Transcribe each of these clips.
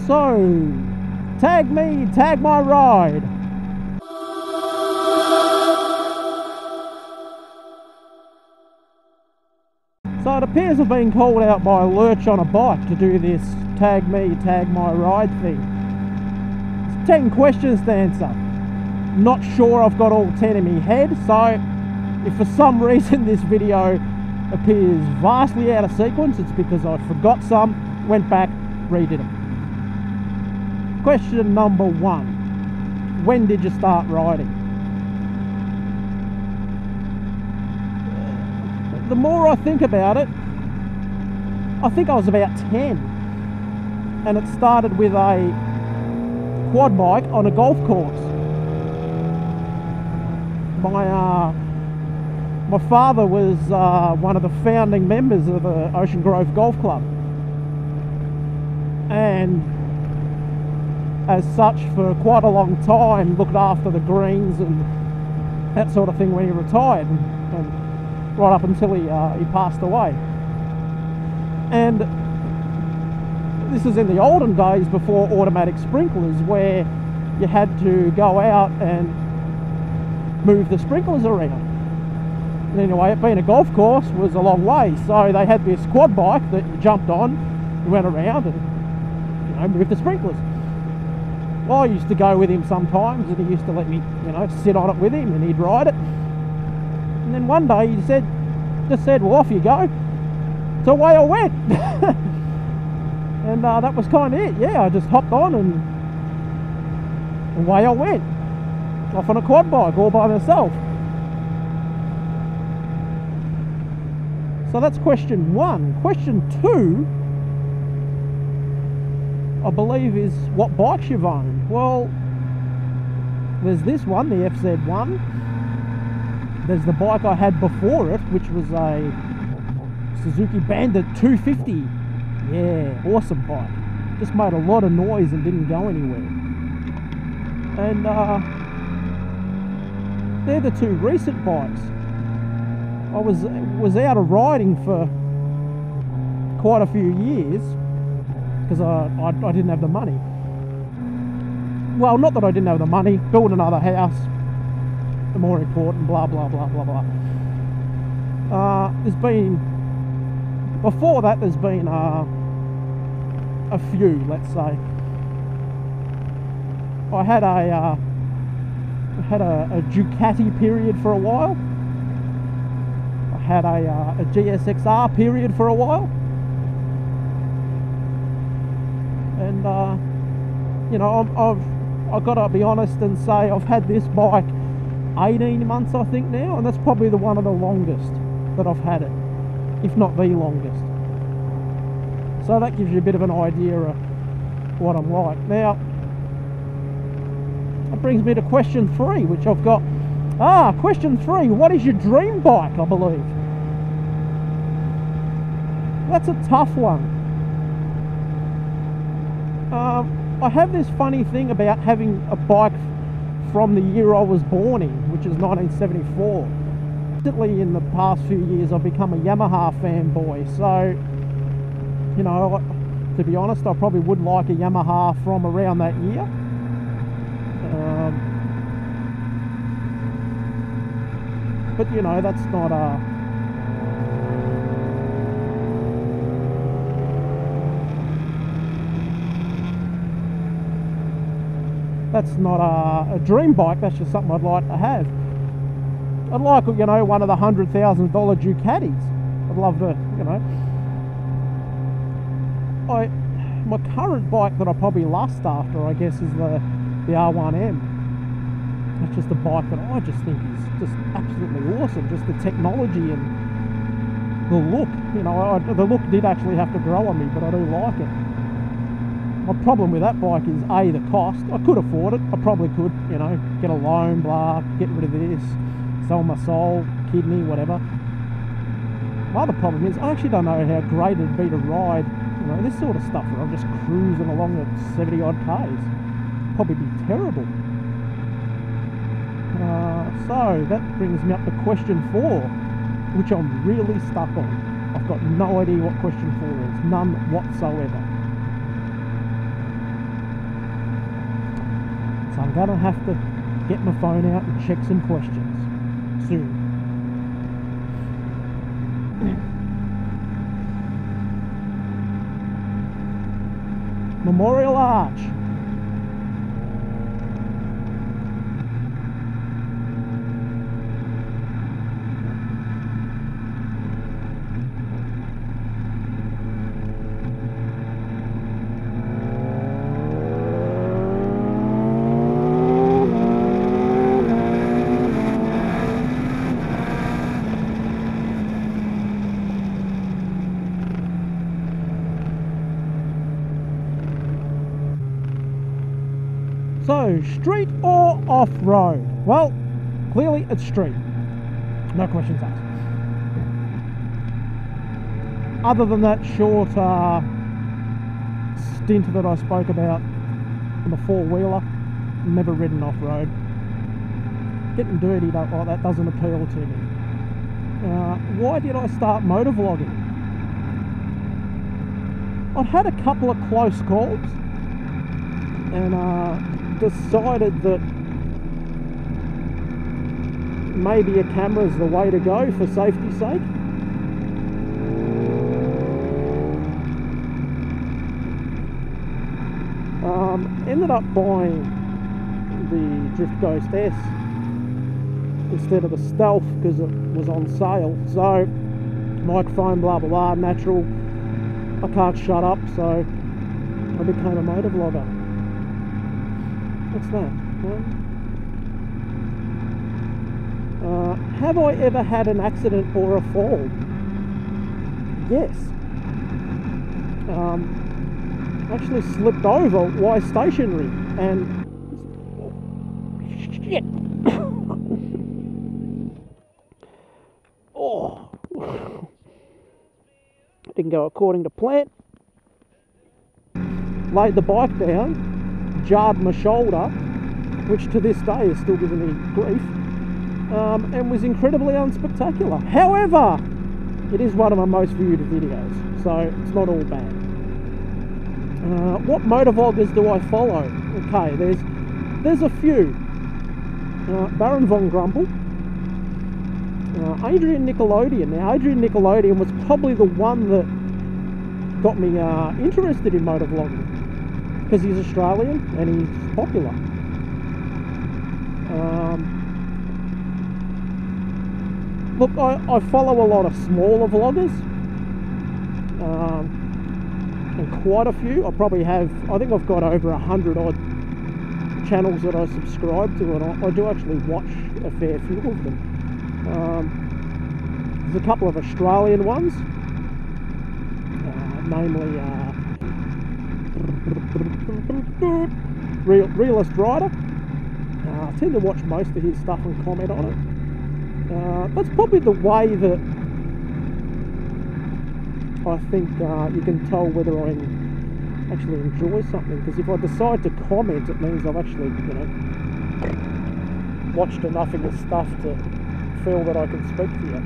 So, tag me, tag my ride. So it appears I've been called out by Lutch on a bike to do this tag me, tag my ride thing. It's 10 questions to answer. Not sure I've got all 10 in my head, so if for some reason this video appears vastly out of sequence, it's because I forgot some, went back, redid them. Question number 1. When did you start riding? The more I think about it, I think I was about 10. And it started with a quad bike on a golf course. My father was one of the founding members of the Ocean Grove Golf Club. And as such, for quite a long time, looked after the greens and that sort of thing when he retired, and right up until he passed away. And this is in the olden days before automatic sprinklers, where you had to go out and move the sprinklers around. And anyway, it being a golf course was a long way, so they had this quad bike that you jumped on, you went around and, you know, moved the sprinklers. Well, I used to go with him sometimes, and he used to let me, you know, sit on it with him, and he'd ride it. And then one day he just said, well, off you go. So away I went. And that was kind of it. Yeah, I just hopped on and away I went. Off on a quad bike all by myself. So that's question 1. Question 2, I believe, is what bikes you've owned. Well, there's this one, the FZ1. There's the bike I had before it, which was a Suzuki Bandit 250. Yeah, awesome bike. Just made a lot of noise and didn't go anywhere. And they're the 2 recent bikes. I was out of riding for quite a few years because I didn't have the money. Well, not that I didn't have the money. Build another house, the more important, blah blah blah blah blah. There's been, before that, there's been a few, let's say. I had a Ducati period for a while. I had a GSXR period for a while. And you know, I've got to be honest and say I've had this bike 18 months, I think, now, and that's probably one of the longest that I've had it, if not the longest. So that gives you a bit of an idea of what I'm like. Now, that brings me to question 3, which I've got. Question 3, what is your dream bike, I believe? That's a tough one. I have this funny thing about having a bike from the year I was born in, which is 1974. Recently, in the past few years, I've become a Yamaha fanboy, so, you know, to be honest, I probably would like a Yamaha from around that year. But, you know, that's not a... That's not a dream bike, that's just something I'd like to have. I'd like, you know, one of the $100,000 Ducatis. I'd love to, you know. My current bike that I probably lust after, I guess, is the R1M. It's just a bike that I just think is just absolutely awesome. Just the technology and the look. You know, the look did actually have to grow on me, but I do like it. My problem with that bike is A, the cost. I could afford it. I probably could, you know, get a loan, blah, get rid of this, sell my soul, kidney, whatever. My other problem is I actually don't know how great it'd be to ride, you know, this sort of stuff where I'm just cruising along at 70 odd Ks. Probably be terrible. So that brings me up to question 4, which I'm really stuck on. I've got no idea what question 4 is, none whatsoever. I'm gonna have to get my phone out and check some questions soon. Memorial Arch. So, street or off-road? Well, clearly it's street. No questions asked. Other than that short stint that I spoke about on the four-wheeler, never ridden off-road. Getting dirty like that doesn't appeal to me. Why did I start motovlogging? I've had a couple of close calls and decided that maybe a camera is the way to go for safety's sake. Ended up buying the Drift Ghost S instead of the Stealth because it was on sale. So microphone, blah blah blah, natural. I can't shut up, so I became a motovlogger. What's that? Have I ever had an accident or a fall? Yes. Actually slipped over while stationary and shit. Oh, didn't go according to plan. Laid the bike down, jarred my shoulder, which to this day is still giving me grief, and was incredibly unspectacular. However, it is one of my most viewed videos, so it's not all bad. What motovloggers do I follow? Okay, there's a few. Baron Von Grumble, Adrian Nickelodeon. Now, Adrian Nickelodeon was probably the one that got me interested in motovlogging because he's Australian and he's popular. Look, I follow a lot of smaller vloggers. And quite a few. I think I've got over 100 odd channels that I subscribe to, and I do actually watch a fair few of them. There's a couple of Australian ones, namely Realist Rider. I tend to watch most of his stuff and comment on it. That's probably the way that I think you can tell whether I actually enjoy something, because if I decide to comment, it means I've actually, watched enough of your stuff to feel that I can speak to you.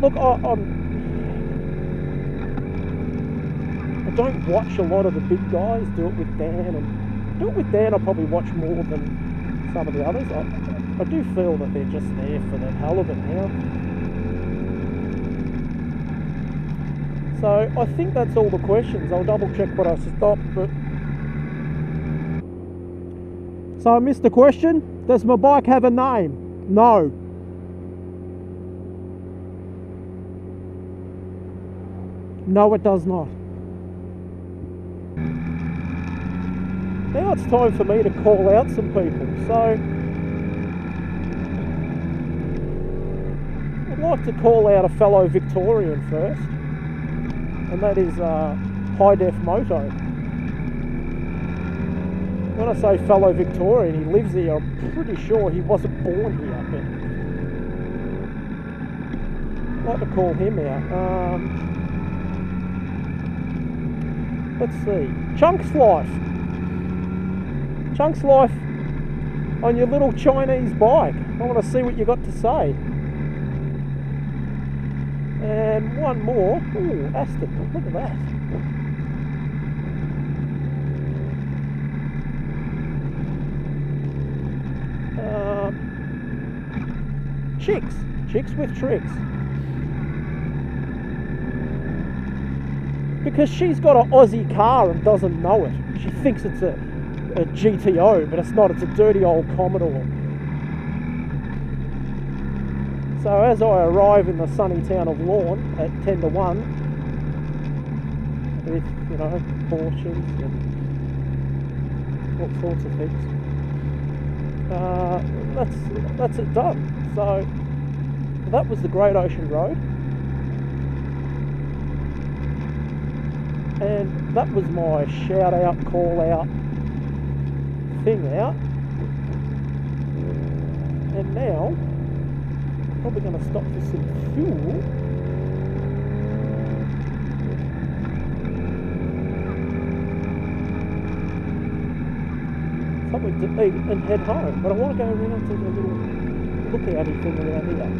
Look, I don't watch a lot of the big guys do it with Dan, and do it with Dan I probably watch more than some of the others. I do feel that they're just there for the hell of it now. So I think that's all the questions. I'll double check what I stopped, but... So I missed the question. Does my bike have a name? No. No, it does not. Now it's time for me to call out some people. So I'd like to call out a fellow Victorian first, and that is High Def Moto. When I say fellow Victorian, he lives here. I'm pretty sure he wasn't born here, but I'd like to call him out. Let's see, Chunks Life. Chunks Life on your little Chinese bike. I want to see what you got to say. And one more. Ooh, Aston, look at that. Chicks with tricks. Because she's got an Aussie car and doesn't know it. She thinks it's a GTO, but it's not, it's a dirty old Commodore. So as I arrive in the sunny town of Lorne at 10 to 1, with, you know, Porsches and all sorts of things, that's it done. So that was the Great Ocean Road, and that was my shout out, call out thing out. And now I'm probably going to stop for some fuel. Something to eat and head home, but I want to go around to the little lookouty thing around here.